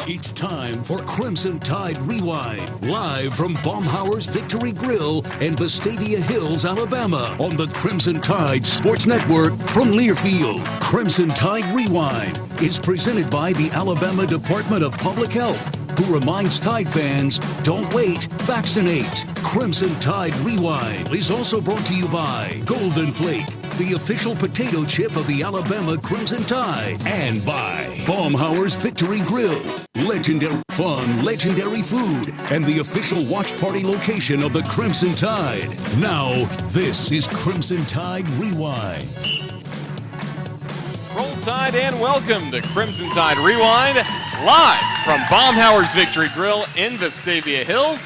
It's time for Crimson Tide Rewind, live from Baumhower's Victory Grille in Vestavia Hills, Alabama, on the Crimson Tide Sports Network from Learfield. Crimson Tide Rewind is presented by the Alabama Department of Public Health, who reminds Tide fans, don't wait, vaccinate. Crimson Tide Rewind is also brought to you by Golden Flake, the official potato chip of the Alabama Crimson Tide, and by Baumhower's Victory Grille. Legendary fun, legendary food, and the official watch party location of the Crimson Tide. Now, this is Crimson Tide Rewind. Roll Tide and welcome to Crimson Tide Rewind, live from Baumhower's Victory Grille in Vestavia Hills.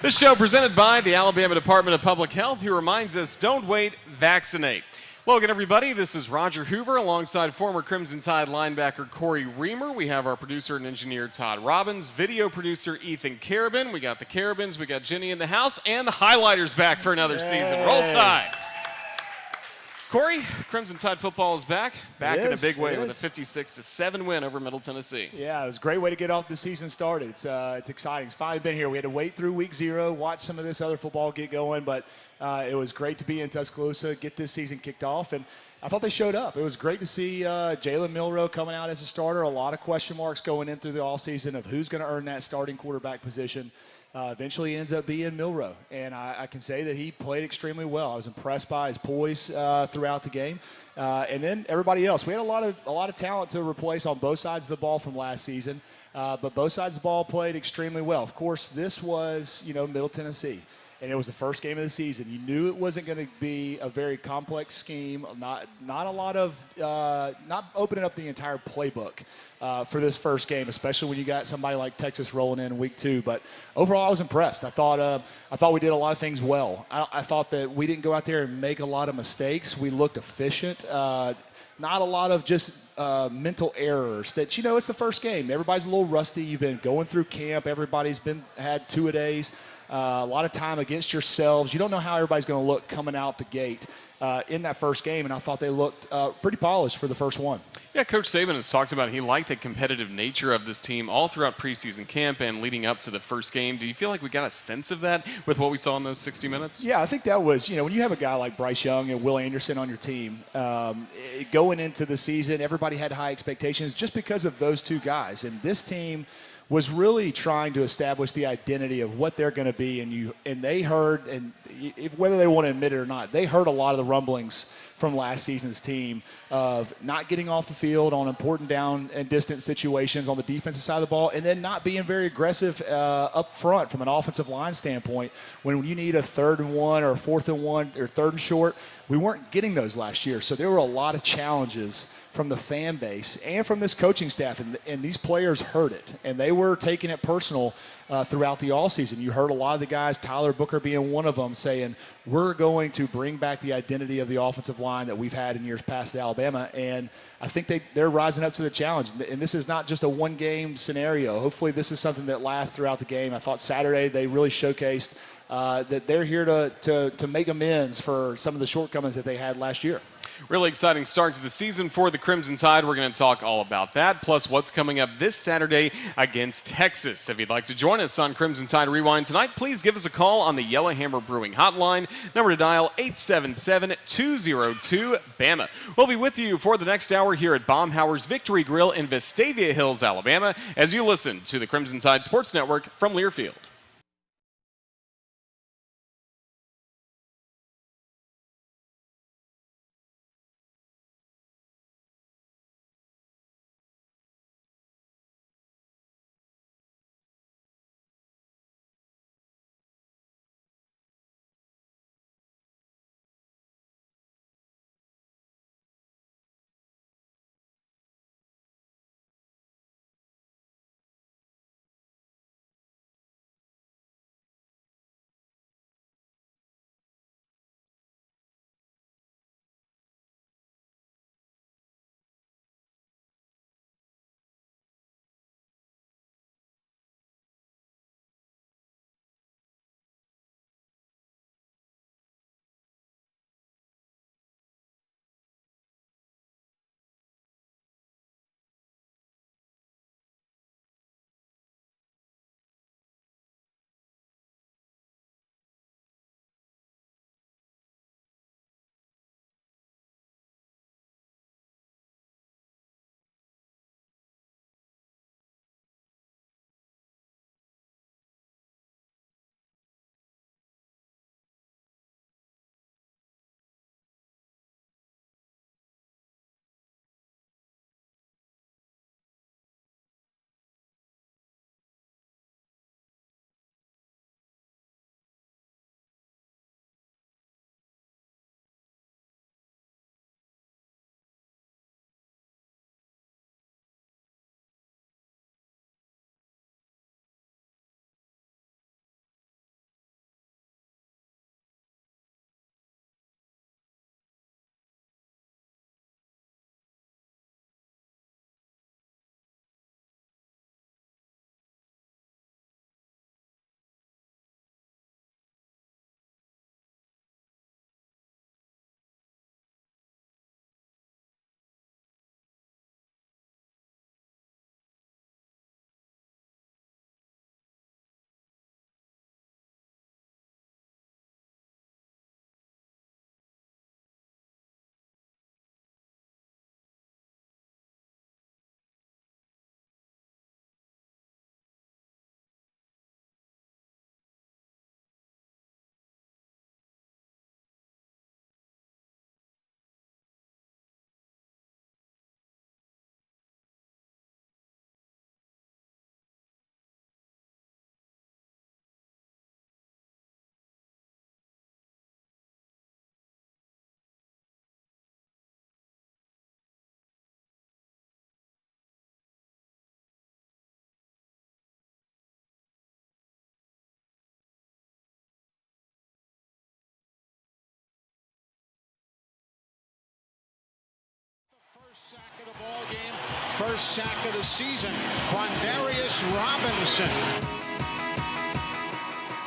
This show presented by the Alabama Department of Public Health, who reminds us, don't wait, vaccinate. Welcome, everybody. This is Roger Hoover alongside former Crimson Tide linebacker Cory Reamer. We have our producer and engineer Todd Robbins, video producer Ethan Carabin. We got the Carabins, we got Jenny in the house, and the highlighters back for another season. Roll Tide. Cory, Crimson Tide football is back in a big way with a 56-7 win over Middle Tennessee. Yeah, it was a great way to get off the season started. It's exciting. It's finally been here. We had to wait through week 0, watch some of this other football get going, but it was great to be in Tuscaloosa, get this season kicked off, and I thought they showed up. It was great to see Jalen Milroe coming out as a starter. A lot of question marks going in through the offseason of who's going to earn that starting quarterback position. Eventually ends up being Milroe, and I can say that he played extremely well. I was impressed by his poise throughout the game, and then everybody else. We had a lot of talent to replace on both sides of the ball from last season, but both sides of the ball played extremely well. Of course, this was Middle Tennessee, and it was the first game of the season. You knew it wasn't going to be a very complex scheme, not a lot of not opening up the entire playbook for this first game, especially when you got somebody like Texas rolling in week 2. But overall, I was impressed. I thought we did a lot of things well. I thought that we didn't go out there and make a lot of mistakes. We looked efficient. Not a lot of just mental errors. That it's the first game. Everybody's a little rusty. You've been going through camp. Everybody's had 2-a-days. A lot of time against yourselves. You don't know how everybody's going to look coming out the gate in that first game, and I thought they looked pretty polished for the first one. Yeah, Coach Saban has talked about he liked the competitive nature of this team all throughout preseason camp and leading up to the first game. Do you feel like we got a sense of that with what we saw in those 60 minutes? Yeah, I think that was, when you have a guy like Bryce Young and Will Anderson on your team, going into the season, everybody had high expectations just because of those two guys. And this team was really trying to establish the identity of what they're going to be, and they heard, and whether they want to admit it or not, they heard a lot of the rumblings from last season's team of not getting off the field on important down and distance situations on the defensive side of the ball, and then not being very aggressive up front from an offensive line standpoint. When you need a 3rd and 1 or 4th and 1 or 3rd and short, we weren't getting those last year. So there were a lot of challenges from the fan base and from this coaching staff, and these players heard it, and they were taking it personal throughout the offseason. You heard a lot of the guys, Tyler Booker being one of them, saying, we're going to bring back the identity of the offensive line that we've had in years past at Alabama, and I think they're rising up to the challenge. And this is not just a one-game scenario. Hopefully this is something that lasts throughout the game. I thought Saturday they really showcased that they're here to make amends for some of the shortcomings that they had last year. Really exciting start to the season for the Crimson Tide. We're going to talk all about that, plus what's coming up this Saturday against Texas. If you'd like to join us on Crimson Tide Rewind tonight, please give us a call on the Yellowhammer Brewing Hotline. Number to dial 877-202-BAMA. We'll be with you for the next hour here at Baumhower's Victory Grille in Vestavia Hills, Alabama, as you listen to the Crimson Tide Sports Network from Learfield. Sack of the ball game, first sack of the season, Quandarius Robinson.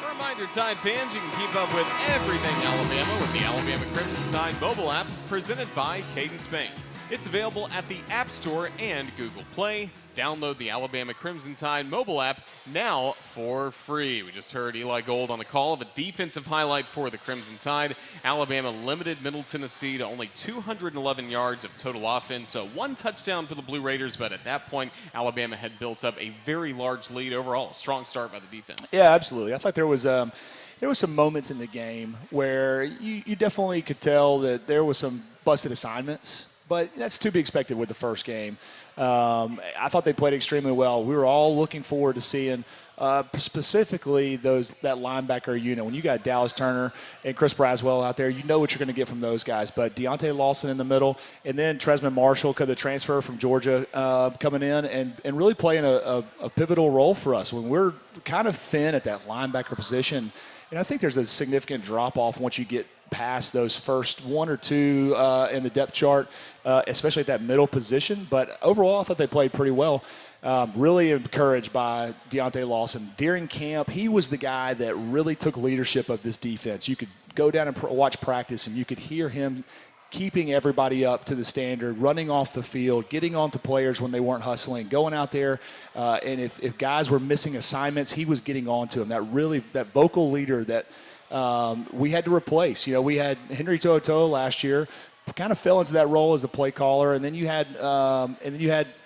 A reminder, Tide fans, you can keep up with everything Alabama with the Alabama Crimson Tide mobile app presented by Cadence Bank. It's available at the App Store and Google Play. Download the Alabama Crimson Tide mobile app now for free. We just heard Eli Gold on the call of a defensive highlight for the Crimson Tide. Alabama limited Middle Tennessee to only 211 yards of total offense, so one touchdown for the Blue Raiders, but at that point, Alabama had built up a very large lead overall. A strong start by the defense. Yeah, absolutely. I thought there was some moments in the game where you definitely could tell that there was some busted assignments, but that's to be expected with the first game. I thought they played extremely well. We were all looking forward to seeing specifically that linebacker unit. When you got Dallas Turner and Chris Braswell out there, you know what you're going to get from those guys. But Deontay Lawson in the middle, and then Tresman Marshall, the transfer from Georgia, coming in and really playing a pivotal role for us when we're kind of thin at that linebacker position. And I think there's a significant drop-off once you get past those first one or two in the depth chart, especially at that middle position. But overall, I thought they played pretty well. Really encouraged by Deontay Lawson. During camp, he was the guy that really took leadership of this defense. You could go down and watch practice, and you could hear him keeping everybody up to the standard, running off the field, getting onto players when they weren't hustling, going out there, and if guys were missing assignments, he was getting onto them. That vocal leader that we had to replace. You know, we had Henry To'oTo'o last year, kind of fell into that role as the play caller, and then you had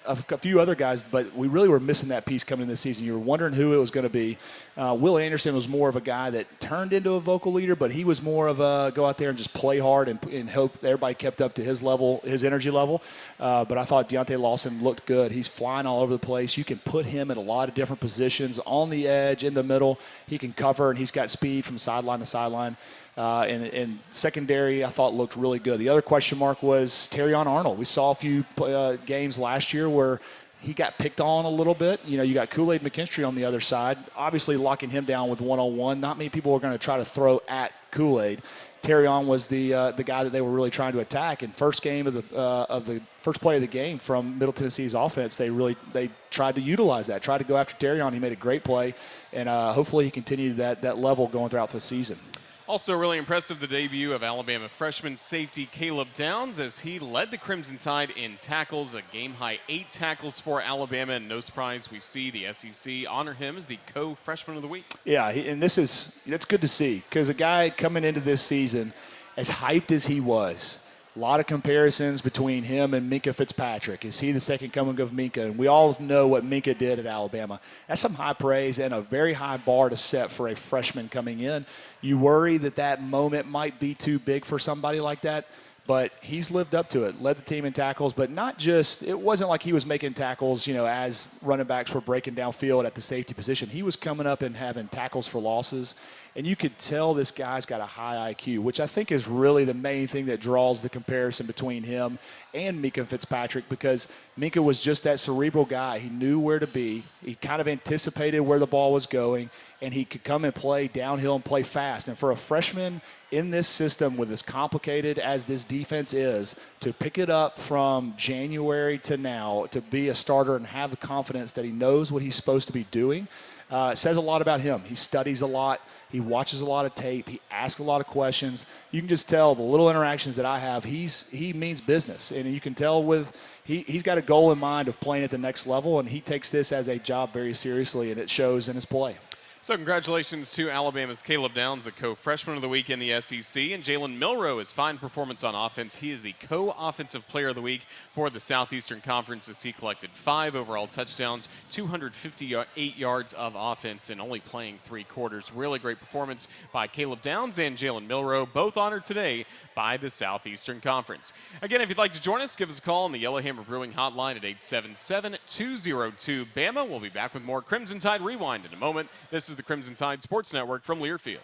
a few other guys, but we really were missing that piece coming in this season. You were wondering who it was going to be. Will Anderson was more of a guy that turned into a vocal leader, but he was more of a go out there and just play hard and hope everybody kept up to his level, his energy level. But I thought Deontay Lawson looked good. He's flying all over the place. You can put him in a lot of different positions, on the edge, in the middle. He can cover, and he's got speed from sideline to sideline. And secondary, I thought looked really good. The other question mark was Terrion Arnold. We saw a few games last year where he got picked on a little bit. You know, you got Kool-Aid McKinstry on the other side, obviously locking him down with one-on-one. Not many people were going to try to throw at Kool-Aid. Terrion was the guy that they were really trying to attack. And first game of the first play of the game from Middle Tennessee's offense, they tried to utilize that, tried to go after Terrion. He made a great play, and hopefully he continued that level going throughout the season. Also really impressive, the debut of Alabama freshman safety Caleb Downs as he led the Crimson Tide in tackles, a game-high 8 tackles for Alabama, and no surprise we see the SEC honor him as the co-freshman of the week. Yeah, and that's good to see because a guy coming into this season, as hyped as he was, a lot of comparisons between him and Minkah Fitzpatrick. Is he the second coming of Minkah? And we all know what Minkah did at Alabama. That's some high praise and a very high bar to set for a freshman coming in. You worry that moment might be too big for somebody like that, but he's lived up to it, led the team in tackles, but not just, it wasn't like he was making tackles, as running backs were breaking downfield at the safety position. He was coming up and having tackles for losses. And you could tell this guy's got a high IQ, which I think is really the main thing that draws the comparison between him and Minkah Fitzpatrick, because Minkah was just that cerebral guy. He knew where to be. He kind of anticipated where the ball was going, and he could come and play downhill and play fast. And for a freshman in this system, with as complicated as this defense is, to pick it up from January to now, to be a starter and have the confidence that he knows what he's supposed to be doing, says a lot about him. He studies a lot. He watches a lot of tape. He asks a lot of questions. You can just tell the little interactions that I have, he means business. And you can tell he's got a goal in mind of playing at the next level, and he takes this as a job very seriously, and it shows in his play. So congratulations to Alabama's Caleb Downs, the co-freshman of the week in the SEC, and Jalen Milroe, his fine performance on offense. He is the co-offensive player of the week for the Southeastern Conference as he collected 5 overall touchdowns, 258 yards of offense, and only playing 3 quarters. Really great performance by Caleb Downs and Jalen Milroe, both honored today by the Southeastern Conference. Again, if you'd like to join us, give us a call on the Yellowhammer Brewing Hotline at 877-202-BAMA. We'll be back with more Crimson Tide Rewind in a moment. This is the Crimson Tide Sports Network from Learfield.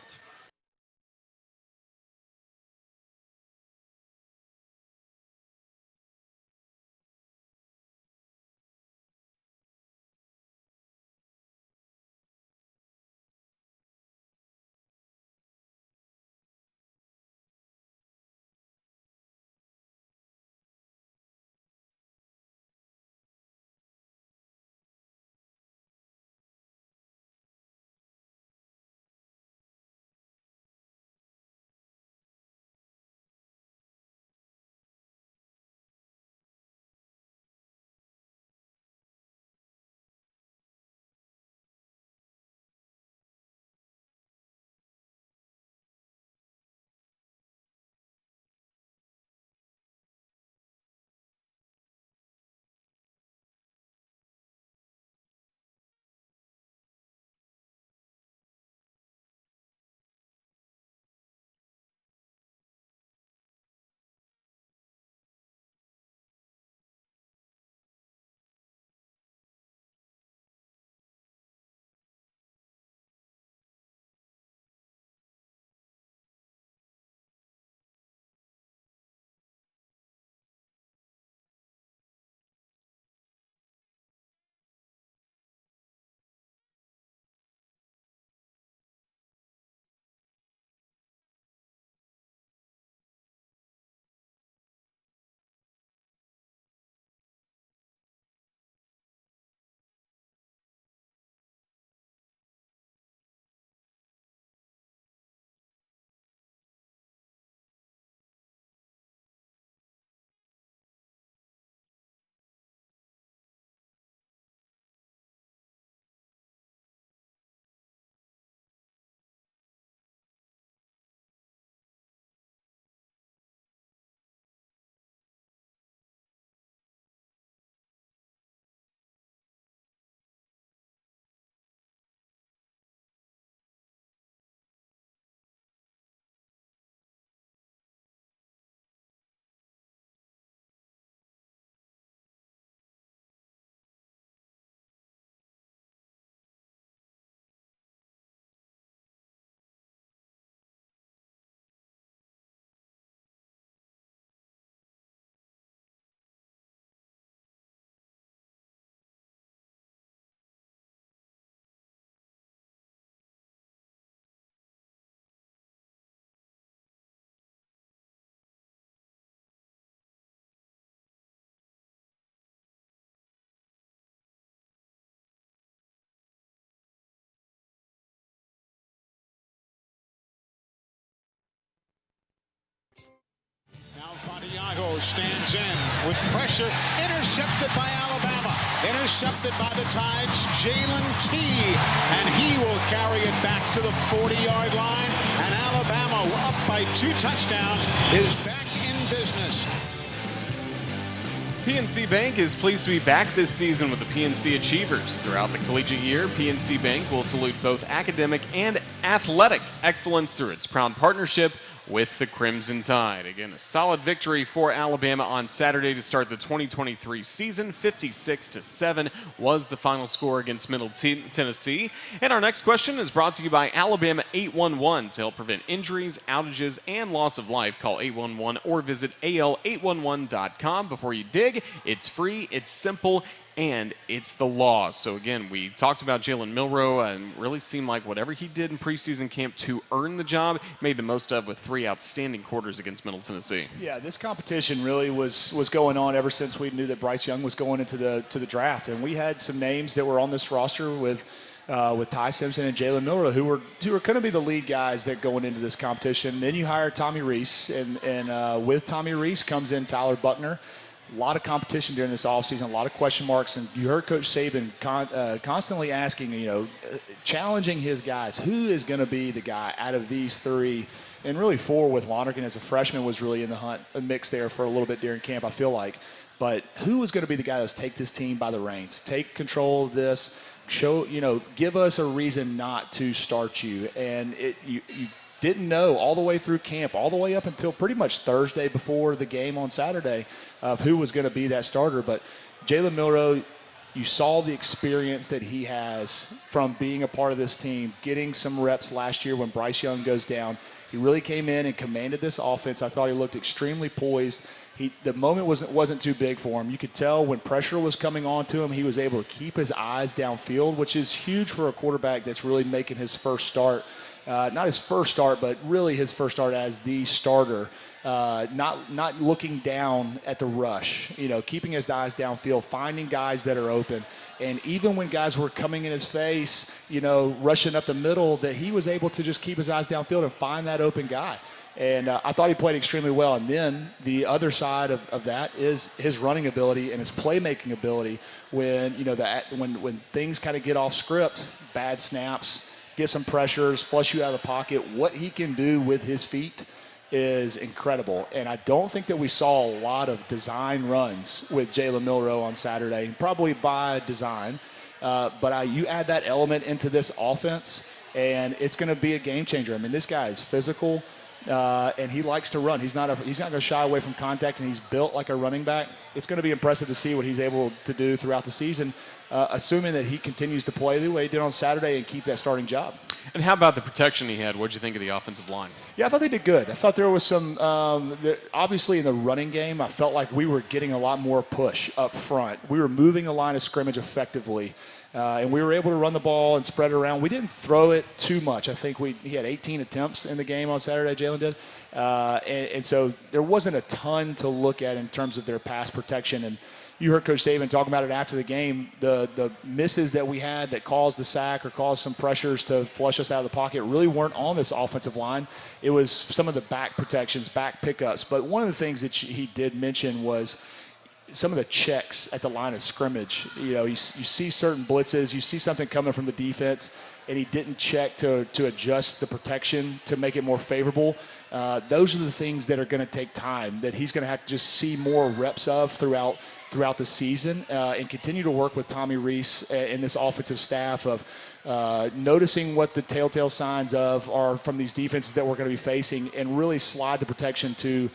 Santiago stands in with pressure, intercepted by Alabama, intercepted by the Tide's Jalen T, and he will carry it back to the 40-yard line, and Alabama, up by 2 touchdowns, is back in business. PNC Bank is pleased to be back this season with the PNC Achievers. Throughout the collegiate year, PNC Bank will salute both academic and athletic excellence through its proud partnership with the Crimson Tide. Again, a solid victory for Alabama on Saturday to start the 2023 season. 56-7 was the final score against Middle Tennessee. And our next question is brought to you by Alabama 811. To help prevent injuries, outages, and loss of life, call 811 or visit al811.com. Before you dig, it's free, it's simple, and it's the law. So again, we talked about Jalen Milroe and really seemed like whatever he did in preseason camp to earn the job, made the most of with 3 outstanding quarters against Middle Tennessee. Yeah, this competition really was going on ever since we knew that Bryce Young was going into the draft, and we had some names that were on this roster with Ty Simpson and Jalen Milroe, who were going to be the lead guys that going into this competition. Then you hire Tommy Rees, and with Tommy Rees comes in Tyler Buckner. A lot of competition during this offseason, a lot of question marks, and you heard Coach Saban constantly asking, challenging his guys, who is going to be the guy out of these 3, and really 4 with Lonergan as a freshman was really in the mix there for a little bit during camp, I feel like. But who is going to be the guy that's take this team by the reins, take control of this, give us a reason not to start you. And you didn't know all the way through camp, all the way up until pretty much Thursday before the game on Saturday, of who was going to be that starter. But Jalen Milroe, you saw the experience that he has from being a part of this team, getting some reps last year when Bryce Young goes down. He really came in and commanded this offense. I thought he looked extremely poised. The moment wasn't too big for him. You could tell when pressure was coming on to him, he was able to keep his eyes downfield, which is huge for a quarterback that's really making his first start. Not his first start, but really his first start as the starter. Not looking down at the rush, keeping his eyes downfield, finding guys that are open. And even when guys were coming in his face, rushing up the middle, that he was able to just keep his eyes downfield and find that open guy. And I thought he played extremely well. And then the other side of that is his running ability and his playmaking ability when, when things kind of get off script, bad snaps, get some pressures, flush you out of the pocket. What he can do with his feet is incredible. And I don't think that we saw a lot of design runs with Jalen Milroe on Saturday, probably by design. But you add that element into this offense, and it's going to be a game changer. I mean, this guy is physical, and he likes to run. He's not going to shy away from contact, and he's built like a running back. It's going to be impressive to see what he's able to do throughout the season, assuming that he continues to play the way he did on Saturday and keep that starting job. And how about the protection he had? What did you think of the offensive line? Yeah, I thought they did good. I thought there was some obviously in the running game, I felt like we were getting a lot more push up front. We were moving the line of scrimmage effectively, and we were able to run the ball and spread it around. We didn't throw it too much. I think he had 18 attempts in the game on Saturday, Jalen did. And so there wasn't a ton to look at in terms of their pass protection. And you heard Coach Saban talk about it after the game. The misses that we had that caused the sack or caused some pressures to flush us out of the pocket really weren't on this offensive line. It was some of the back protections, back pickups. But one of the things that he did mention was some of the checks at the line of scrimmage. You see certain blitzes, you see something coming from the defense, and he didn't check to adjust the protection to make it more favorable. Those are the things that are going to take time, that he's going to have to just see more reps of throughout the season, and continue to work with Tommy Rees and this offensive staff of noticing what the telltale signs are from these defenses that we're going to be facing, and really slide the protection to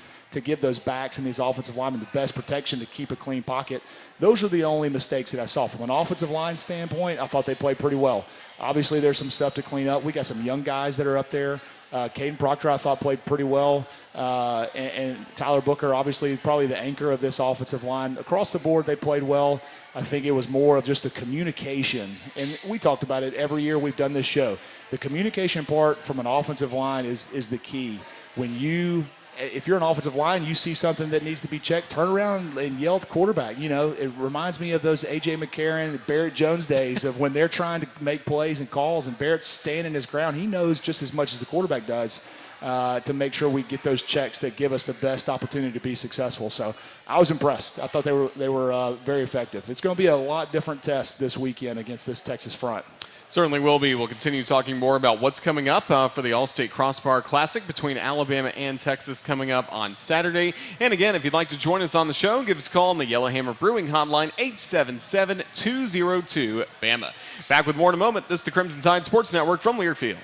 give those backs and these offensive linemen the best protection to keep a clean pocket. Those are the only mistakes that I saw. From an offensive line standpoint, I thought they played pretty well. Obviously, there's some stuff to clean up. We got some young guys that are up there. Caden Proctor, I thought, played pretty well. And Tyler Booker, obviously, probably the anchor of this offensive line. Across the board, they played well. I think it was more of just the communication. And we talked about it every year we've done this show. The communication part from an offensive line is the key. When you if you're an offensive line, you see something that needs to be checked, turn around and yell at the quarterback. You know, it reminds me of those A.J. McCarron, Barrett Jones days of when they're trying to make plays and calls, and Barrett's standing his ground. He knows just as much as the quarterback does to make sure we get those checks that give us the best opportunity to be successful. So I was impressed. I thought they were very effective. It's going to be a lot different test this weekend against this Texas front. Certainly will be. We'll continue talking more about what's coming up for the All-State Crossbar Classic between Alabama and Texas coming up on Saturday. And again, if you'd like to join us on the show, give us a call on the Yellowhammer Brewing Hotline, 877-202-BAMA. Back with more in a moment. This is the Crimson Tide Sports Network from Learfield.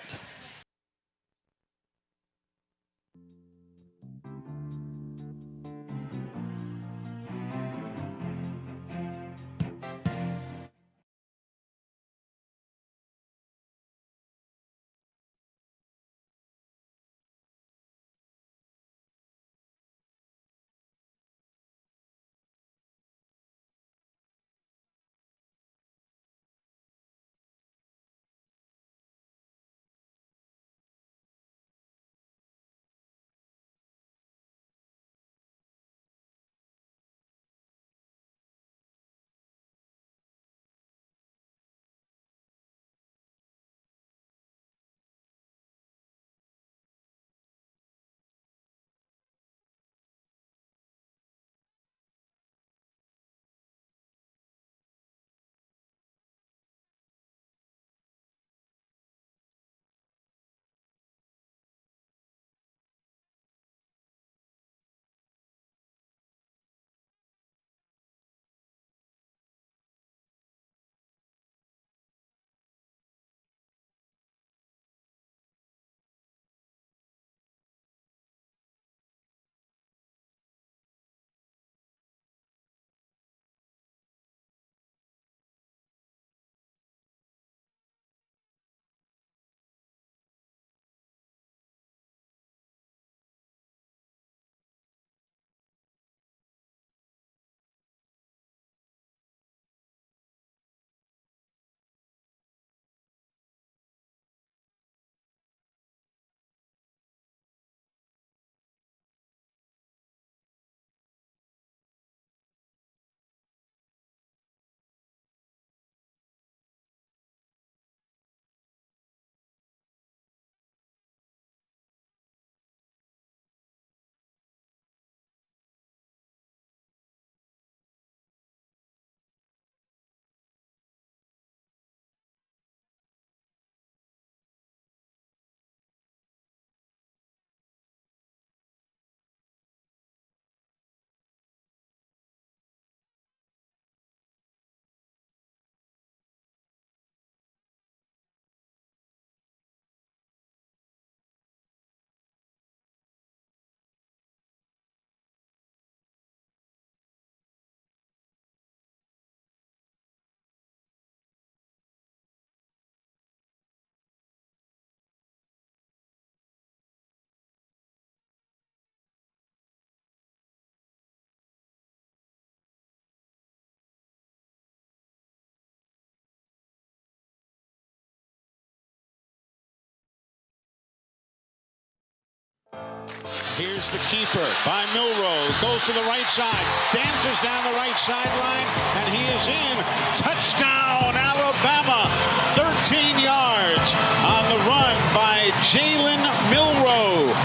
Here's the keeper by Milroe. Goes to the right side. Dances down the right sideline. And he is in. Touchdown, Alabama. 13 yards on the run by Jalen Milroe.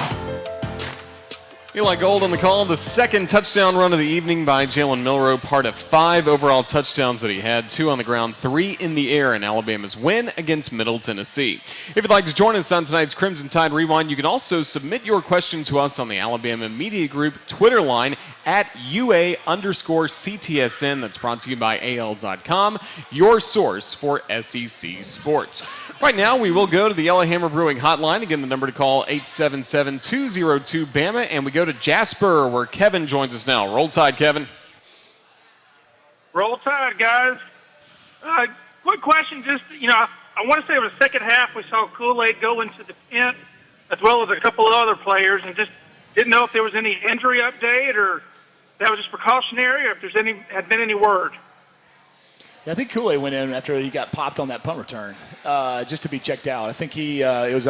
Eli Gold on the call. The second touchdown run of the evening by Jalen Milroe, part of 5 overall touchdowns that he had, 2 on the ground, 3 in the air in Alabama's win against Middle Tennessee. If you'd like to join us on tonight's Crimson Tide Rewind, you can also submit your question to us on the Alabama Media Group Twitter line at UA_CTSN. That's brought to you by AL.com, your source for SEC sports. Right now, we will go to the Yellowhammer Brewing Hotline. Again, the number to call, 877-202-BAMA. And we go to Jasper, where Kevin joins us now. Roll Tide, Kevin. Roll Tide, guys. Quick question. Just, I want to say it was the second half we saw Kool-Aid go into the tent, as well as a couple of other players, and just didn't know if there was any injury update or that was just precautionary or if had been any word. Yeah, I think Kool-Aid went in after he got popped on that punt return just to be checked out. I think it was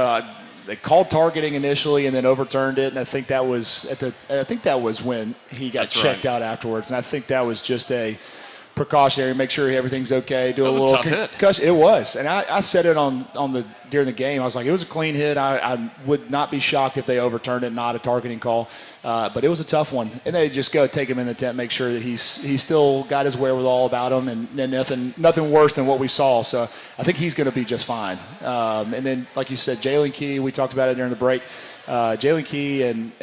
they called targeting initially and then overturned it, and I think that was when he got checked out afterwards, and I think that was just a precautionary, make sure everything's okay, do a little tough hit. It was, and I said it during the game. I was like, it was a clean hit. I would not be shocked if they overturned it, not a targeting call, but it was a tough one. And they just go take him in the tent, make sure that he's still got his wherewithal about him, and nothing worse than what we saw. So I think he's going to be just fine. And then, like you said, Jalen Key, we talked about it during the break. Jalen Key and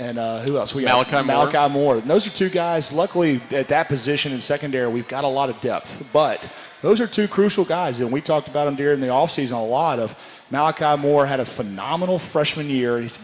who else? We got Malachi Moore. And those are two guys. Luckily, at that position in secondary, we've got a lot of depth. But those are two crucial guys, and we talked about them during the offseason a lot. Of Malachi Moore had a phenomenal freshman year. He's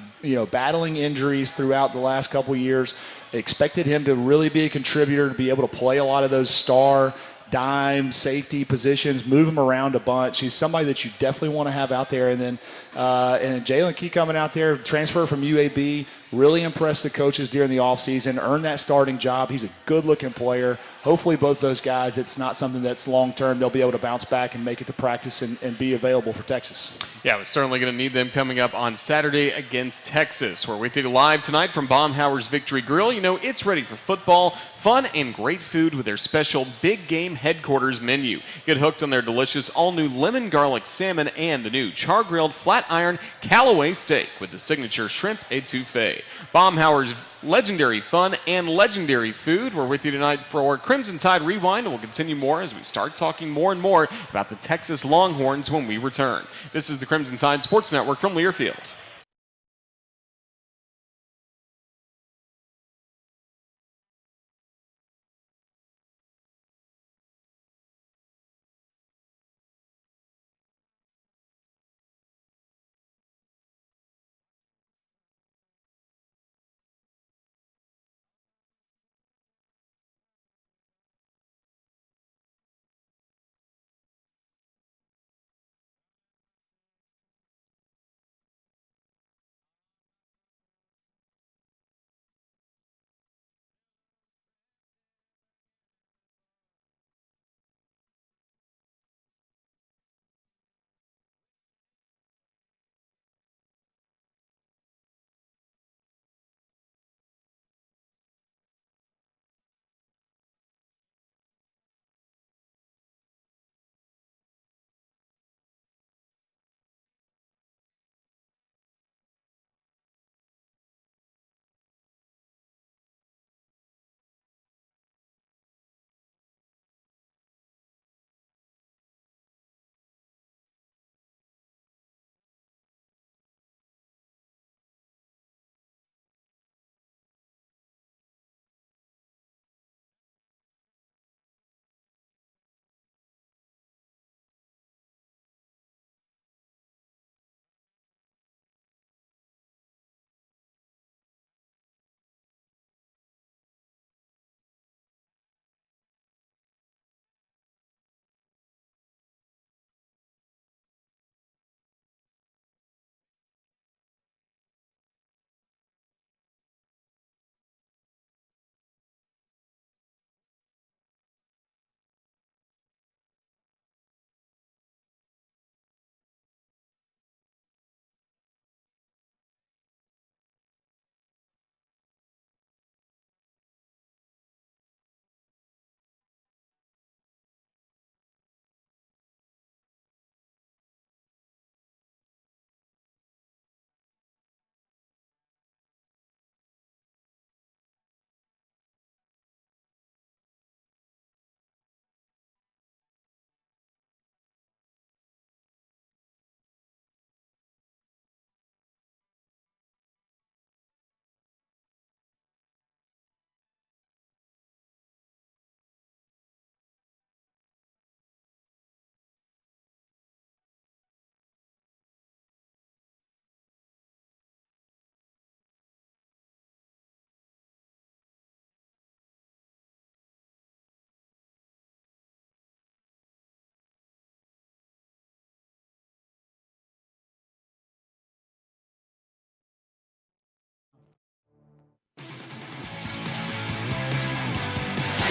battling injuries throughout the last couple of years. They expected him to really be a contributor, to be able to play a lot of those star dime safety positions, move him around a bunch. He's somebody that you definitely want to have out there. And then Jalen Key coming out there, transfer from UAB, really impressed the coaches during the offseason, earned that starting job. He's a good-looking player. Hopefully both those guys, it's not something that's long-term. They'll be able to bounce back and make it to practice and be available for Texas. Yeah, we're certainly going to need them coming up on Saturday against Texas. We're with you live tonight from Baumhower's Victory Grill. It's ready for football, fun, and great food with their special Big Game Headquarters menu. Get hooked on their delicious all-new lemon garlic salmon and the new char-grilled flat iron Callaway steak with the signature shrimp etouffee. Baumhower's legendary fun and legendary food. We're with you tonight for Crimson Tide Rewind, and we'll continue more as we start talking more and more about the Texas Longhorns when we return. This is the Crimson Tide Sports Network from Learfield.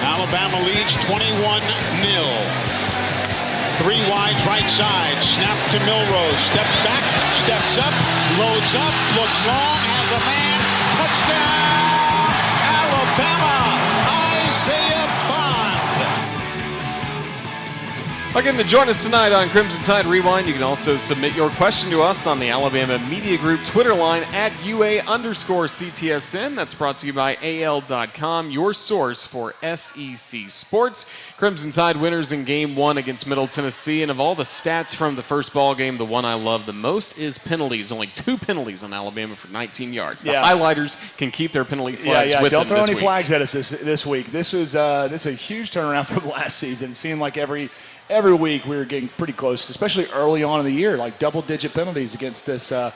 Alabama leads 21-0. Three wides right side. Snap to Milrose. Steps back. Steps up. Loads up. Looks long. Has a man. Touchdown! Alabama! Isaiah Bond. Again, to join us tonight on Crimson Tide Rewind, you can also submit your question to us on the Alabama Media Group Twitter line at UA_CTSN. That's brought to you by AL.com, your source for SEC sports. Crimson Tide winners in Game 1 against Middle Tennessee. And of all the stats from the first ball game, the one I love the most is penalties. Only 2 penalties on Alabama for 19 yards. The highlighters can keep their penalty flags with them Don't throw this any week. flags at us this week. This is a huge turnaround from last season. It seemed like every week we were getting pretty close, especially early on in the year, like double-digit penalties against the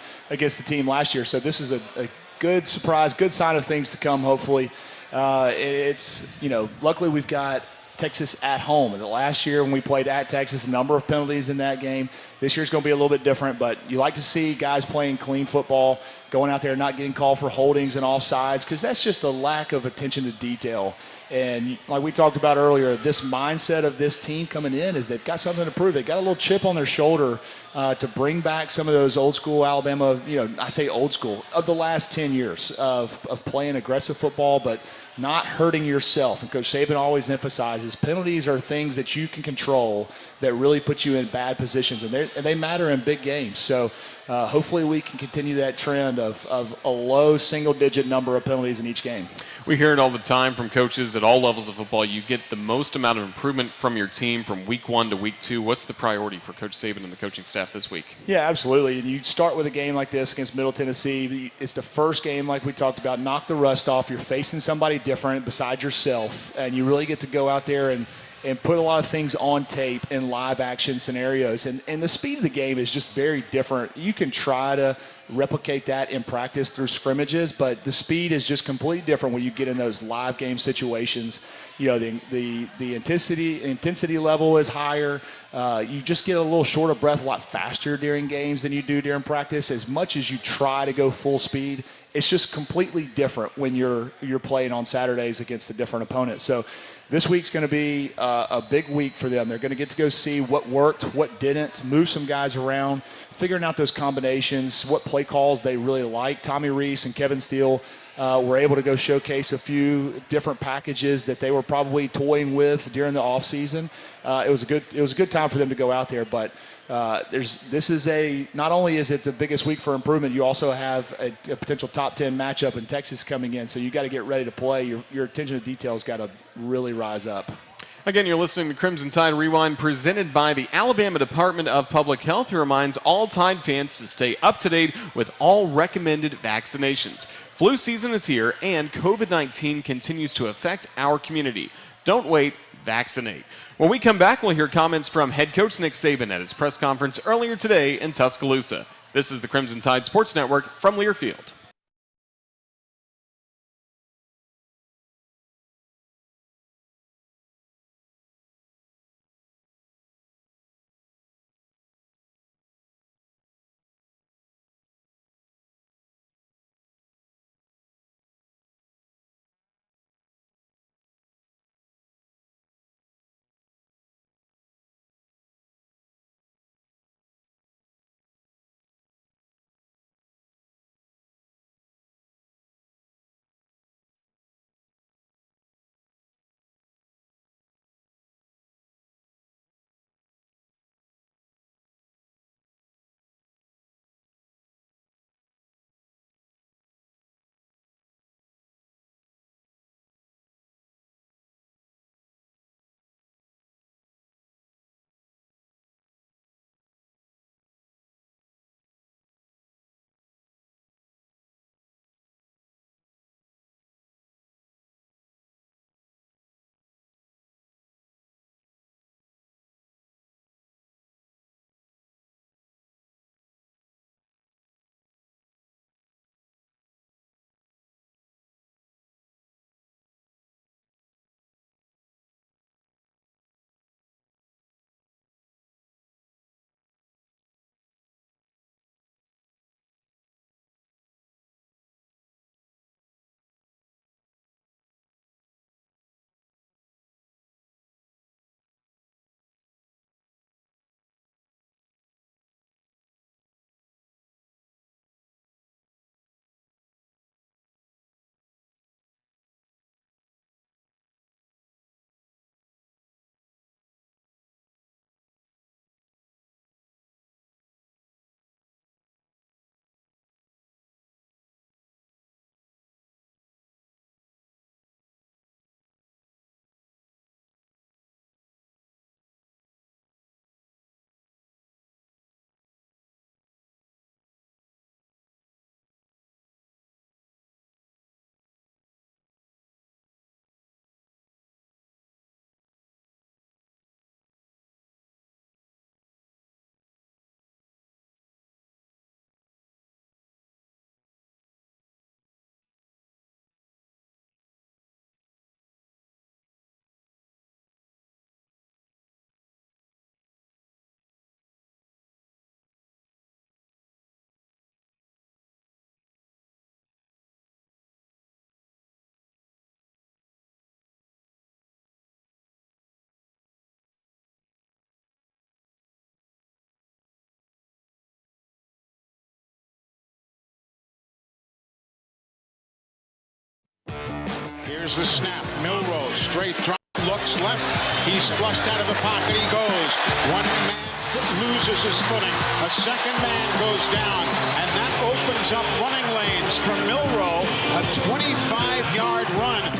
team last year. So this is a good surprise, good sign of things to come, hopefully. Luckily we've got Texas at home. And the last year when we played at Texas, a number of penalties in that game. This year's going to be a little bit different, but you like to see guys playing clean football, going out there not getting called for holdings and offsides, because that's just a lack of attention to detail. And like we talked about earlier, this mindset of this team coming in is they've got something to prove. They've got a little chip on their shoulder to bring back some of those old school Alabama, I say old school, of the last 10 years of playing aggressive football, but not hurting yourself. And Coach Saban always emphasizes penalties are things that you can control that really put you in bad positions, and they matter in big games. So hopefully we can continue that trend of a low single-digit number of penalties in each game. We hear it all the time from coaches at all levels of football. You get the most amount of improvement from your team from week 1 to week 2. What's the priority for Coach Saban and the coaching staff this week? Yeah, absolutely. And you start with a game like this against Middle Tennessee. It's the first game, like we talked about, knock the rust off. You're facing somebody different besides yourself, and you really get to go out there and put a lot of things on tape in live action scenarios. And the speed of the game is just very different. You can try to replicate that in practice through scrimmages, but the speed is just completely different when you get in those live game situations. The intensity level is higher. You just get a little short of breath a lot faster during games than you do during practice. As much as you try to go full speed, it's just completely different when you're playing on Saturdays against a different opponent. So this week's going to be a big week for them. They're going to get to go see what worked, what didn't, move some guys around, figuring out those combinations, what play calls they really like. Tommy Reese and Kevin Steele were able to go showcase a few different packages that they were probably toying with during the offseason. It was a good time for them to go out there, but not only is it the biggest week for improvement, you also have a potential top 10 matchup in Texas coming in, so you got to get ready to play. Your attention to detail's got to really rise up. Again, you're listening to Crimson Tide Rewind, presented by the Alabama Department of Public Health, who reminds all Tide fans to stay up to date with all recommended vaccinations. Flu season is here, and COVID-19 continues to affect our community. Don't wait, vaccinate. When we come back, we'll hear comments from head coach Nick Saban at his press conference earlier today in Tuscaloosa. This is the Crimson Tide Sports Network from Learfield. Here's the snap. Milroe, straight drop, looks left. He's flushed out of the pocket. He goes. One man loses his footing. A second man goes down. And that opens up running lanes for Milroe. A 25-yard run.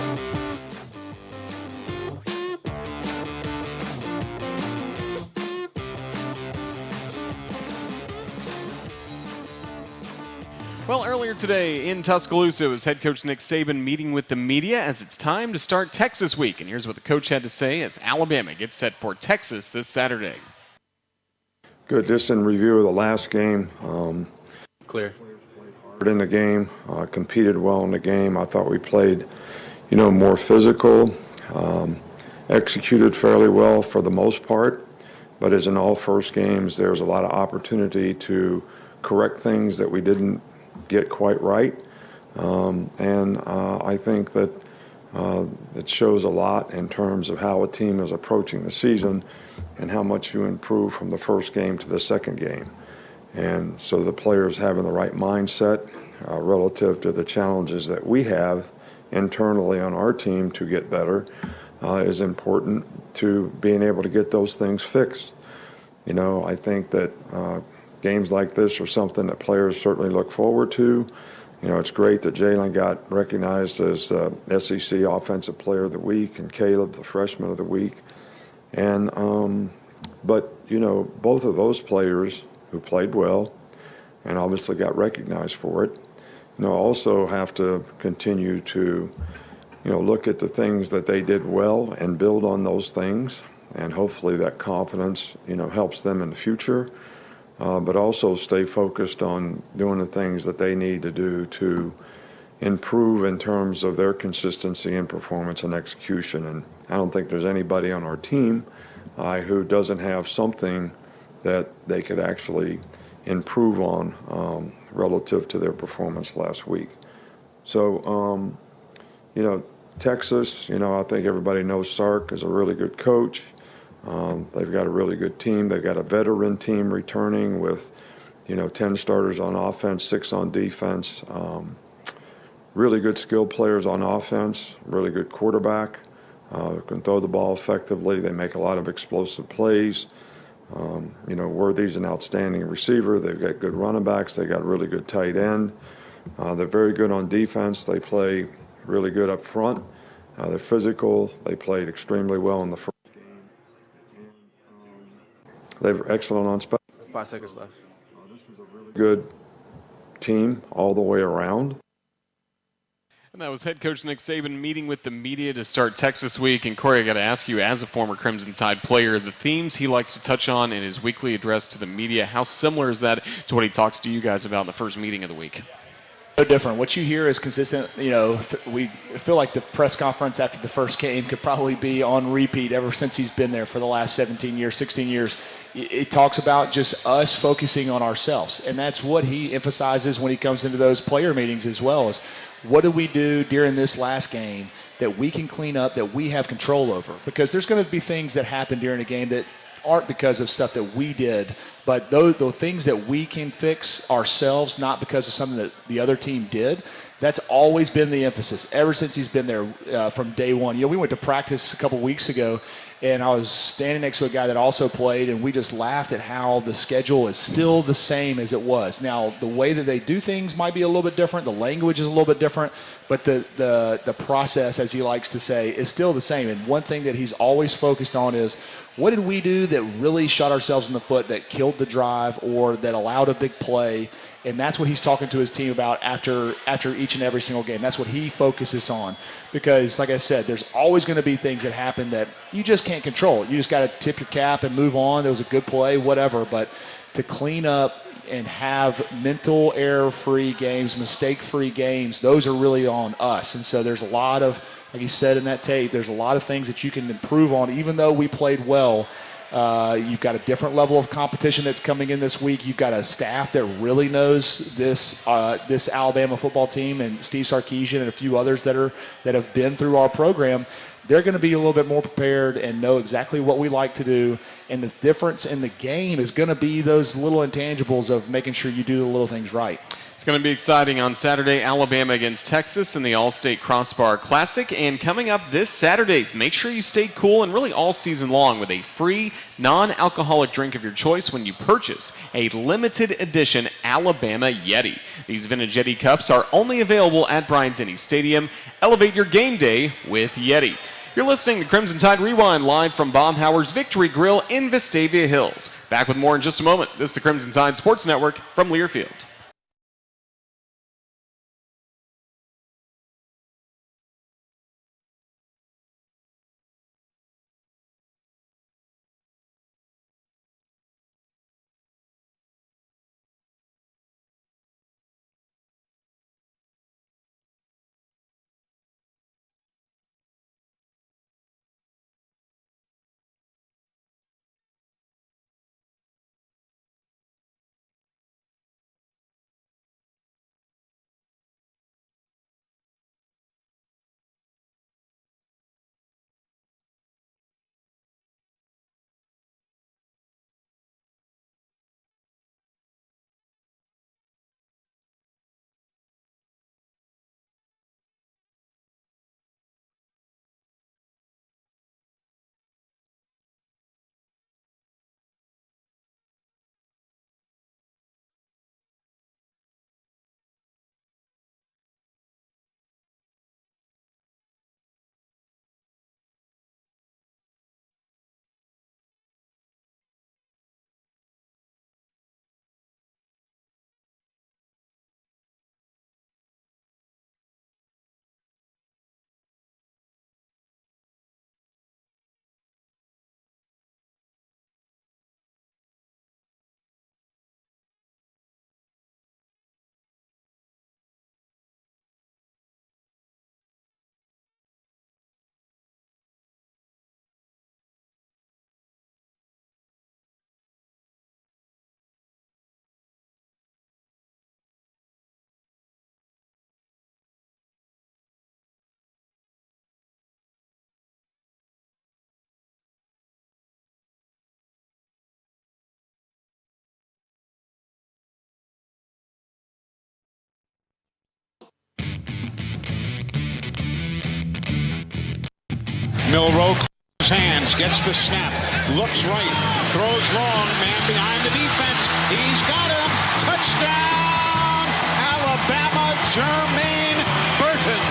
Well, earlier today in Tuscaloosa, it was head coach Nick Saban meeting with the media as it's time to start Texas week. And here's what the coach had to say as Alabama gets set for Texas this Saturday. Good. Just in review of the last game. Clear. In the game, competed well in the game. I thought we played, more physical, executed fairly well for the most part. But as in all first games, there's a lot of opportunity to correct things that we didn't get quite right, and I think that it shows a lot in terms of how a team is approaching the season and how much you improve from the first game to the second game. And so the players having the right mindset relative to the challenges that we have internally on our team to get better is important to being able to get those things fixed. I think that games like this are something that players certainly look forward to. It's great that Jalen got recognized as SEC Offensive Player of the Week and Caleb the Freshman of the Week. And but both of those players who played well and obviously got recognized for it, also have to continue to look at the things that they did well and build on those things, and hopefully that confidence helps them in the future. But also stay focused on doing the things that they need to do to improve in terms of their consistency in performance and execution. And I don't think there's anybody on our team who doesn't have something that they could actually improve on relative to their performance last week. So, Texas, I think everybody knows Sark is a really good coach. They've got a really good team. They've got a veteran team returning with, 10 starters on offense, 6 on defense. Really good skilled players on offense, really good quarterback, can throw the ball effectively. They make a lot of explosive plays. Worthy's an outstanding receiver. They've got good running backs. They've got a really good tight end. They're very good on defense. They play really good up front. They're physical. They played extremely well in the first. They're excellent on special. 5 seconds left. This was a really good team all the way around. And that was head coach Nick Saban meeting with the media to start Texas week. And Cory, I got to ask you, as a former Crimson Tide player, the themes he likes to touch on in his weekly address to the media, how similar is that to what he talks to you guys about in the first meeting of the week? No different. What you hear is consistent. We feel like the press conference after the first game could probably be on repeat ever since he's been there for the last 17 years, 16 years. It talks about just us focusing on ourselves. And that's what he emphasizes when he comes into those player meetings as well, is what did we do during this last game that we can clean up, that we have control over? Because there's going to be things that happen during a game that aren't because of stuff that we did, but those things that we can fix ourselves, not because of something that the other team did. That's always been the emphasis ever since he's been there from day one. We went to practice a couple weeks ago, and I was standing next to a guy that also played, and we just laughed at how the schedule is still the same as it was. Now, the way that they do things might be a little bit different. The language is a little bit different, but the process, as he likes to say, is still the same. And one thing that he's always focused on is, what did we do that really shot ourselves in the foot, that killed the drive, or that allowed a big play? And that's what he's talking to his team about after each and every single game. That's what he focuses on. Because, like I said, there's always going to be things that happen that you just can't control. You just got to tip your cap and move on. There was a good play, whatever. But to clean up and have mental error-free games, mistake-free games, those are really on us. And so there's a lot of, like he said in that tape, there's a lot of things that you can improve on, even though we played well. You've got a different level of competition that's coming in this week. You've got a staff that really knows this Alabama football team, and Steve Sarkisian and a few others that have been through our program. They're going to be a little bit more prepared and know exactly what we like to do. And the difference in the game is going to be those little intangibles of making sure you do the little things right. It's going to be exciting on Saturday, Alabama against Texas in the All-State Crossbar Classic. And coming up this Saturday, make sure you stay cool and really all season long with a free non-alcoholic drink of your choice when you purchase a limited edition Alabama Yeti. These vintage Yeti cups are only available at Bryant-Denny Stadium. Elevate your game day with Yeti. You're listening to Crimson Tide Rewind live from Baumhower's Victory Grille in Vestavia Hills. Back with more in just a moment. This is the Crimson Tide Sports Network from Learfield. Milroe his hands, gets the snap, looks right, throws long, man behind the defense. He's got him. Touchdown, Alabama, Jermaine Burton.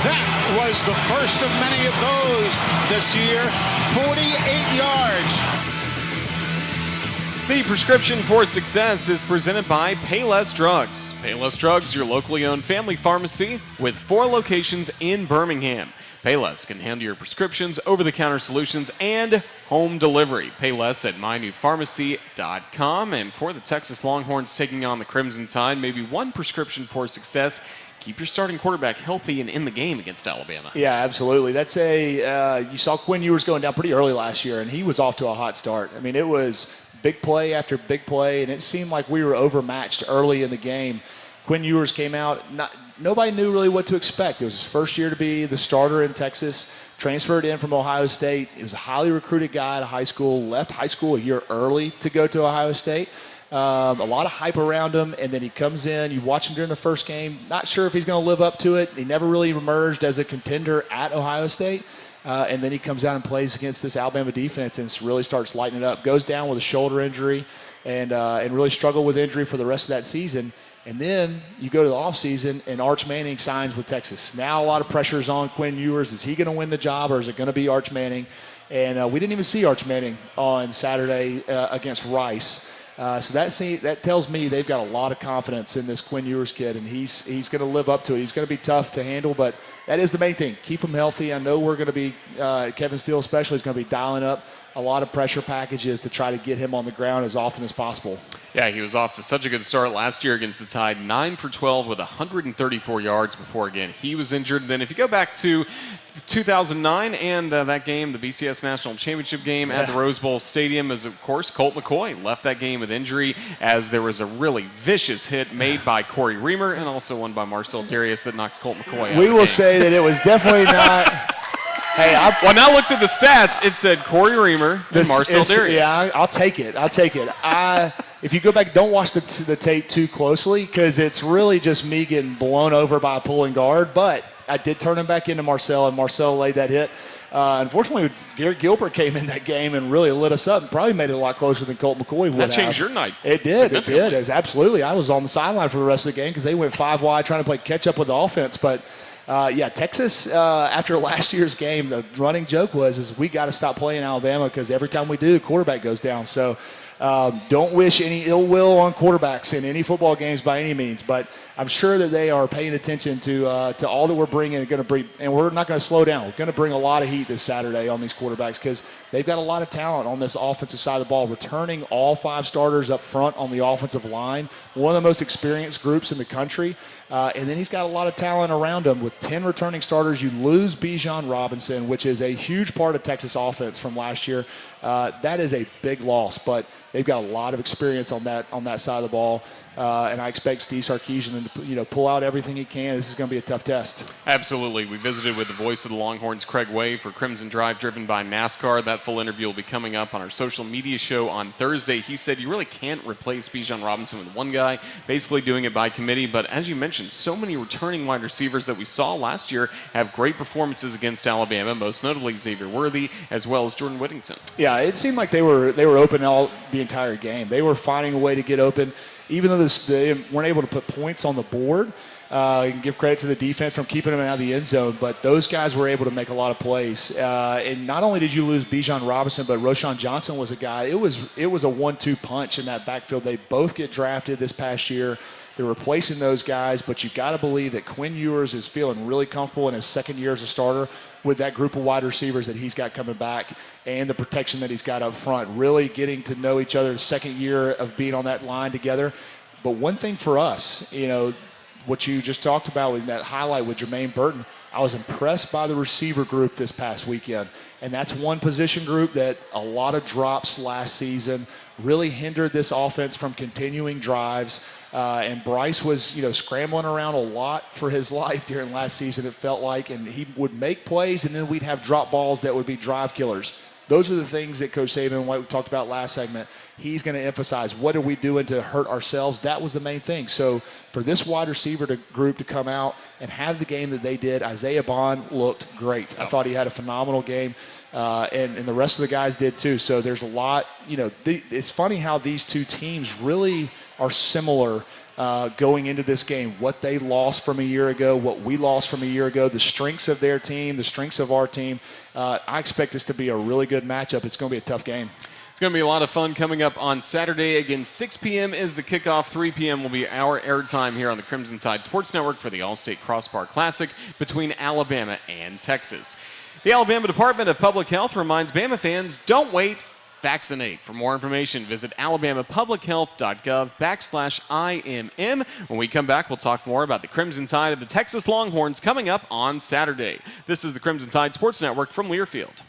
That was the first of many of those this year. 48 yards. The prescription for success is presented by Payless Drugs. Payless Drugs, your locally owned family pharmacy with 4 locations in Birmingham. Payless can handle your prescriptions, over-the-counter solutions, and home delivery. Payless at mynewpharmacy.com. And for the Texas Longhorns taking on the Crimson Tide, maybe one prescription for success: keep your starting quarterback healthy and in the game against Alabama. Yeah, absolutely. That's you saw Quinn Ewers going down pretty early last year, and he was off to a hot start. I mean, it was big play after big play, and it seemed like we were overmatched early in the game. Quinn Ewers came out, nobody knew really what to expect. It was his first year to be the starter in Texas, transferred in from Ohio State. He was a highly recruited guy out of high school, left high school a year early to go to Ohio State. A lot of hype around him, and then he comes in. You watch him during the first game, not sure if he's going to live up to it. He never really emerged as a contender at Ohio State. And then he comes out and plays against this Alabama defense and really starts lighting it up. Goes down with a shoulder injury and really struggled with injury for the rest of that season. And then you go to the offseason, and Arch Manning signs with Texas. Now a lot of pressure is on Quinn Ewers. Is he going to win the job, or is it going to be Arch Manning? And we didn't even see Arch Manning on Saturday against Rice. So that tells me they've got a lot of confidence in this Quinn Ewers kid, and he's going to live up to it. He's going to be tough to handle, but that is the main thing. Keep him healthy. I know we're going to be, Kevin Steele especially, is going to be dialing up a lot of pressure packages to try to get him on the ground as often as possible. Yeah, he was off to such a good start last year against the Tide, 9 for 12 with 134 yards before, again, he was injured. Then if you go back to 2009 and that game, the BCS National Championship game at the Rose Bowl Stadium, as of course Colt McCoy left that game with injury as there was a really vicious hit made by Cory Reamer and also one by Marcel Darius that knocked Colt McCoy out. We will say that it was definitely not. Hey, when I looked at the stats, it said Cory Reamer and Marcel Darius. Yeah, I'll take it. if you go back, don't watch the tape too closely because it's really just me getting blown over by a pulling guard. But I did turn him back into Marcel, and Marcel laid that hit. Unfortunately, Garrett Gilbert came in that game and really lit us up and probably made it a lot closer than Colt McCoy would That changed your night. It did. It did. Absolutely. I was on the sideline for the rest of the game because they went 5 wide trying to play catch up with the offense. But, Texas, after last year's game, the running joke is we got to stop playing Alabama because every time we do, quarterback goes down. So don't wish any ill will on quarterbacks in any football games by any means. But I'm sure that they are paying attention to all that we're bringing and we're not going to slow down. We're going to bring a lot of heat this Saturday on these quarterbacks because they've got a lot of talent on this offensive side of the ball, returning all 5 starters up front on the offensive line, one of the most experienced groups in the country. And then he's got a lot of talent around him with 10 returning starters. You lose Bijan Robinson, which is a huge part of Texas offense from last year. That is a big loss, but they've got a lot of experience on that side of the ball. And I expect Steve Sarkisian to pull out everything he can. This is going to be a tough test. Absolutely. We visited with the voice of the Longhorns, Craig Way, for Crimson Drive driven by NASCAR. That full interview will be coming up on our social media show on Thursday. He said you really can't replace Bijan Robinson with one guy, basically doing it by committee. But as you mentioned, so many returning wide receivers that we saw last year have great performances against Alabama, most notably Xavier Worthy as well as Jordan Whittington. Yeah, it seemed like they were open the entire game. They were finding a way to get open. Even though they weren't able to put points on the board, you can give credit to the defense from keeping them out of the end zone, but those guys were able to make a lot of plays. And not only did you lose Bijan Robinson, but Roschon Johnson was a guy. It was a 1-2 punch in that backfield. They both get drafted this past year. They're replacing those guys, but you've got to believe that Quinn Ewers is feeling really comfortable in his second year as a starter with that group of wide receivers that he's got coming back and the protection that he's got up front, really getting to know each other, second year of being on that line together. But one thing for us, what you just talked about with that highlight with Jermaine Burton, I was impressed by the receiver group this past weekend. And that's one position group that a lot of drops last season really hindered this offense from continuing drives. And Bryce was, scrambling around a lot for his life during last season, it felt like, and he would make plays, and then we'd have drop balls that would be drive killers. Those are the things that Coach Saban, like we talked about last segment, he's going to emphasize. What are we doing to hurt ourselves? That was the main thing. So for this wide receiver group to come out and have the game that they did, Isaiah Bond looked great. I thought he had a phenomenal game, and the rest of the guys did too. So there's a lot. It's funny how these two teams really are similar going into this game. What they lost from a year ago, what we lost from a year ago, the strengths of their team, the strengths of our team. I expect this to be a really good matchup. It's going to be a tough game. It's going to be a lot of fun coming up on Saturday. Again, 6 p.m. is the kickoff. 3 p.m. will be our airtime here on the Crimson Tide Sports Network for the All-State Crossbar Classic between Alabama and Texas. The Alabama Department of Public Health reminds Bama fans, don't wait, vaccinate. For more information, visit alabamapublichealth.gov/IMM. When we come back, we'll talk more about the Crimson Tide of the Texas Longhorns coming up on Saturday. This is the Crimson Tide Sports Network from Learfield.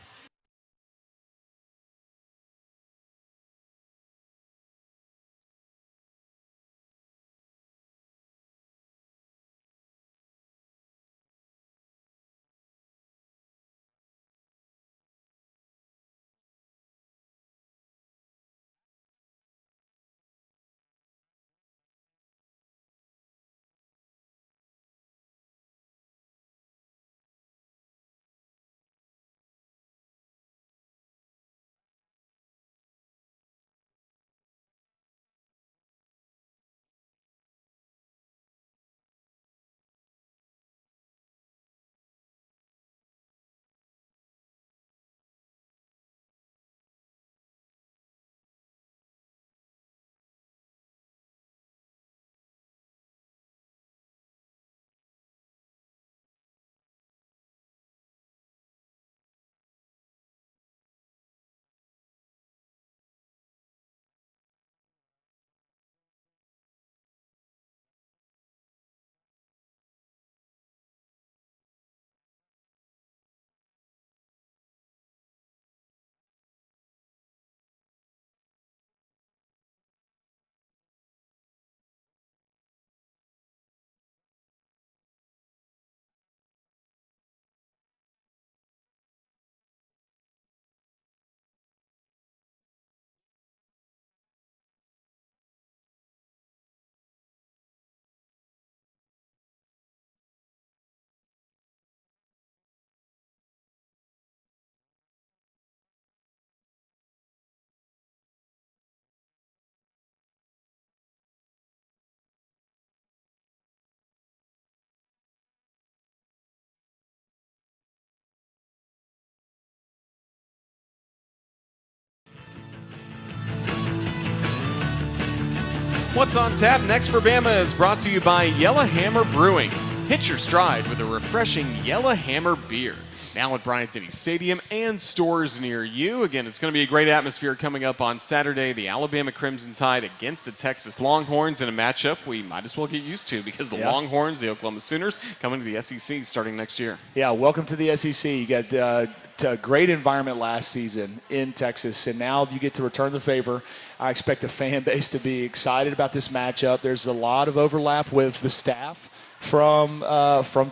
What's on tap next for Bama is brought to you by Yellowhammer Brewing. Hit your stride with a refreshing Yellowhammer beer. Now at Bryant-Denny Stadium and stores near you. Again, it's going to be a great atmosphere coming up on Saturday. The Alabama Crimson Tide against the Texas Longhorns in a matchup we might as well get used to because the Longhorns, the Oklahoma Sooners, coming to the SEC starting next year. Yeah, welcome to the SEC. You got a great environment last season in Texas, and now you get to return the favor. I expect the fan base to be excited about this matchup. There's a lot of overlap with the staff from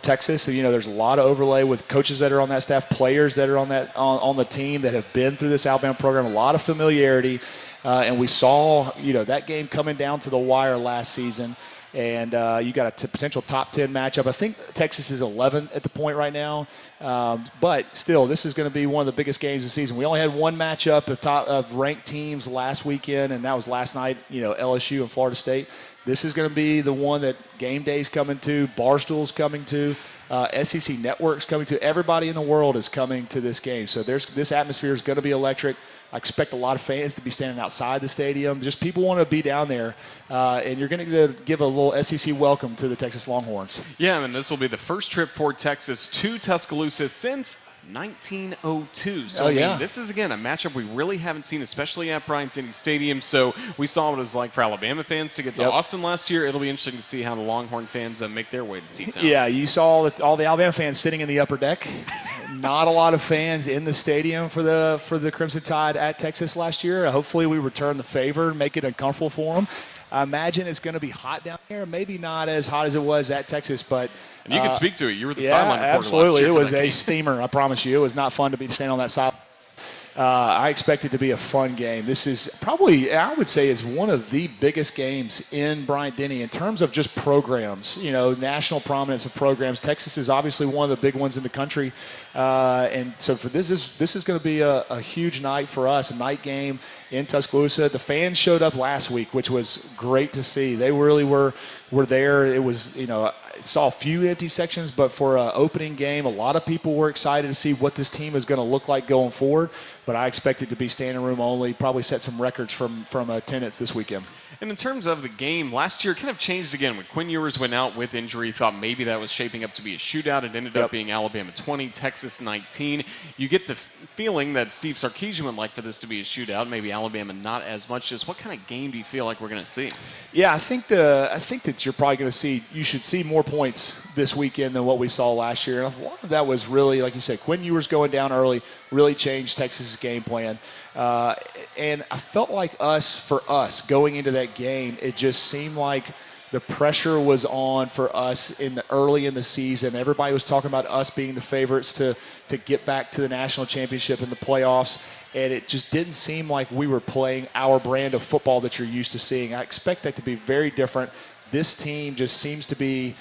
Texas. So, there's a lot of overlay with coaches that are on that staff, players that are on the team that have been through this Alabama program. A lot of familiarity, and we saw that game coming down to the wire last season. And you got a potential top 10 matchup. I think Texas is 11 at the point right now. But still, this is going to be one of the biggest games of the season. We only had one matchup of ranked teams last weekend, and that was last night, LSU and Florida State. This is going to be the one that Game Day's coming to, Barstool's coming to, SEC Network's coming to. Everybody in the world is coming to this game. So this atmosphere is going to be electric. I expect a lot of fans to be standing outside the stadium. Just people want to be down there, and you're going to give a little SEC welcome to the Texas Longhorns. Yeah, and this will be the first trip for Texas to Tuscaloosa since 1902. So, this is, again, a matchup we really haven't seen, especially at Bryant-Denny Stadium. So we saw what it was like for Alabama fans to get to Austin last year. It'll be interesting to see how the Longhorn fans make their way to T-Town. Yeah, you saw all the Alabama fans sitting in the upper deck. Not a lot of fans in the stadium for the Crimson Tide at Texas last year. Hopefully we return the favor and make it uncomfortable for them. I imagine it's going to be hot down there. Maybe not as hot as it was at Texas, but and you can speak to it. You were the sideline reporter absolutely. Last year. It was a steamer. I promise you. It was not fun to be standing on that side. I expect it to be a fun game. This is probably, I would say, is one of the biggest games in Bryant-Denny in terms of just programs, national prominence of programs. Texas is obviously one of the big ones in the country. And so for this is going to be a huge night for us, a night game in Tuscaloosa. The fans showed up last week, which was great to see. They really were there. It was, saw a few empty sections, but for an opening game, a lot of people were excited to see what this team is going to look like going forward. But I expect it to be standing room only, probably set some records from attendance this weekend. And in terms of the game, last year kind of changed again when Quinn Ewers went out with injury. Thought maybe that was shaping up to be a shootout. It ended up being Alabama 20, Texas 19. You get the feeling that Steve Sarkisian would like for this to be a shootout. Maybe Alabama not as much. Just what kind of game do you feel like we're going to see? Yeah, I think that you're probably going to see. You should see more points this weekend than what we saw last year. And a lot of that was really, like you said, Quinn Ewers going down early really changed Texas's game plan. And I felt like for us going into that game, it just seemed like the pressure was on for us early in the season. Everybody was talking about us being the favorites to get back to the national championship and the playoffs. And it just didn't seem like we were playing our brand of football that you're used to seeing. I expect that to be very different. This team just seems to be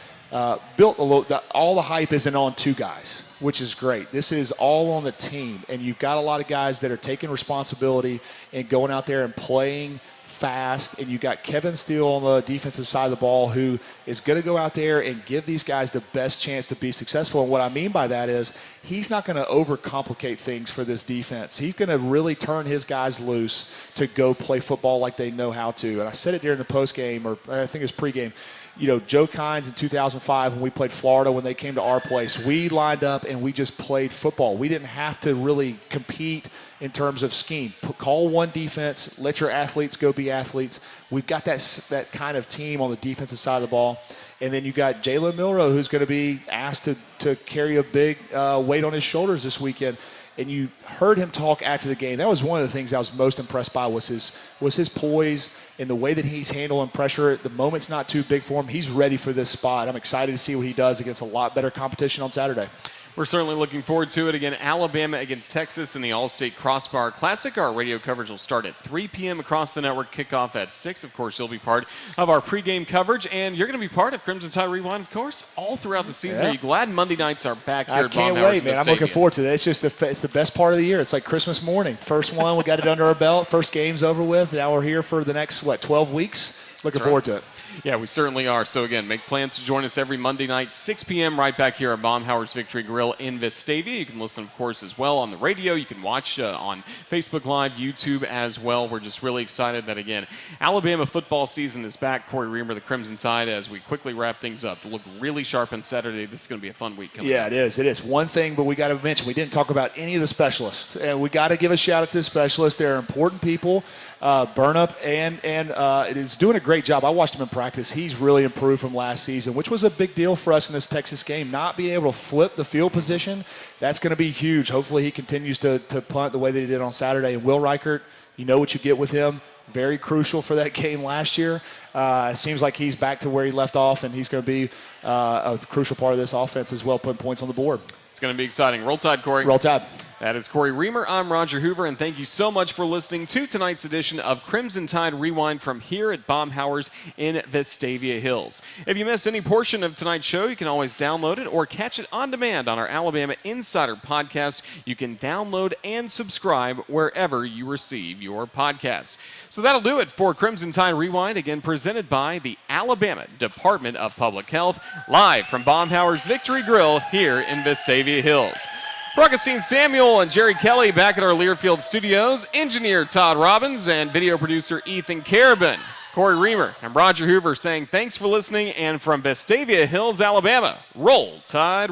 built a little. All the hype isn't on two guys, which is great. This is all on the team, and you've got a lot of guys that are taking responsibility and going out there and playing fast, and you got Kevin Steele on the defensive side of the ball who is going to go out there and give these guys the best chance to be successful. And what I mean by that is he's not going to overcomplicate things for this defense. He's going to really turn his guys loose to go play football like they know how to. And I said it during the postgame, or I think it was pregame. Joe Kynes in 2005 when we played Florida, when they came to our place, we lined up and we just played football. We didn't have to really compete in terms of scheme. Call one defense, let your athletes go be athletes. We've got that kind of team on the defensive side of the ball. And then you got Jalen Milroe, who's going to be asked to carry a big weight on his shoulders this weekend. And you heard him talk after the game. That was one of the things I was most impressed by was his poise and the way that he's handling pressure. The moment's not too big for him. He's ready for this spot. I'm excited to see what he does against a lot better competition on Saturday. We're certainly looking forward to it. Again, Alabama against Texas in the All-State Crossbar Classic. Our radio coverage will start at 3 p.m. across the network, kickoff at 6. Of course, you'll be part of our pregame coverage, and you're going to be part of Crimson Tide Rewind, of course, all throughout the season. Yeah. Are you glad Monday nights are back here at Baumhower? I can't wait, man. I'm looking forward to it. It's the best part of the year. It's like Christmas morning. First one, we got it under our belt. First game's over with. Now we're here for the next, 12 weeks? Looking forward to it. Yeah, we certainly are. So again, make plans to join us every Monday night, 6 p.m. right back here at Baumhower's Victory Grill in Vestavia. You can listen, of course, as well on the radio. You can watch on Facebook Live, YouTube as well. We're just really excited that, again, Alabama football season is back. Cory Reamer, the Crimson Tide, as we quickly wrap things up. It looked really sharp on Saturday. This is going to be a fun week coming up. It is. It is. One thing, but we got to mention, we didn't talk about any of the specialists. And we got to give a shout out to the specialists. They're important people. Burnup and it is doing a great job. I watched him in practice. He's really improved from last season, which was a big deal for us in this Texas game. Not being able to flip the field position, that's going to be huge. Hopefully he continues to punt the way that he did on Saturday. And Will Reichert, you know what you get with him. Very crucial for that game last year. It seems like he's back to where he left off, and he's going to be a crucial part of this offense as well, putting points on the board. It's going to be exciting. Roll Tide, Cory. Roll Tide. That is Cory Reamer. I'm Roger Hoover, and thank you so much for listening to tonight's edition of Crimson Tide Rewind from here at Baumhower's in Vestavia Hills. If you missed any portion of tonight's show, you can always download it or catch it on demand on our Alabama Insider podcast. You can download and subscribe wherever you receive your podcast. So that'll do it for Crimson Tide Rewind, again presented by the Alabama Department of Public Health, live from Baumhower's Victory Grill here in Vestavia Hills. Augustine Samuel and Jerry Kelly back at our Learfield studios, engineer Todd Robbins and video producer Ethan Carabin. Cory Reamer and Roger Hoover saying thanks for listening, and from Vestavia Hills, Alabama, Roll Tide.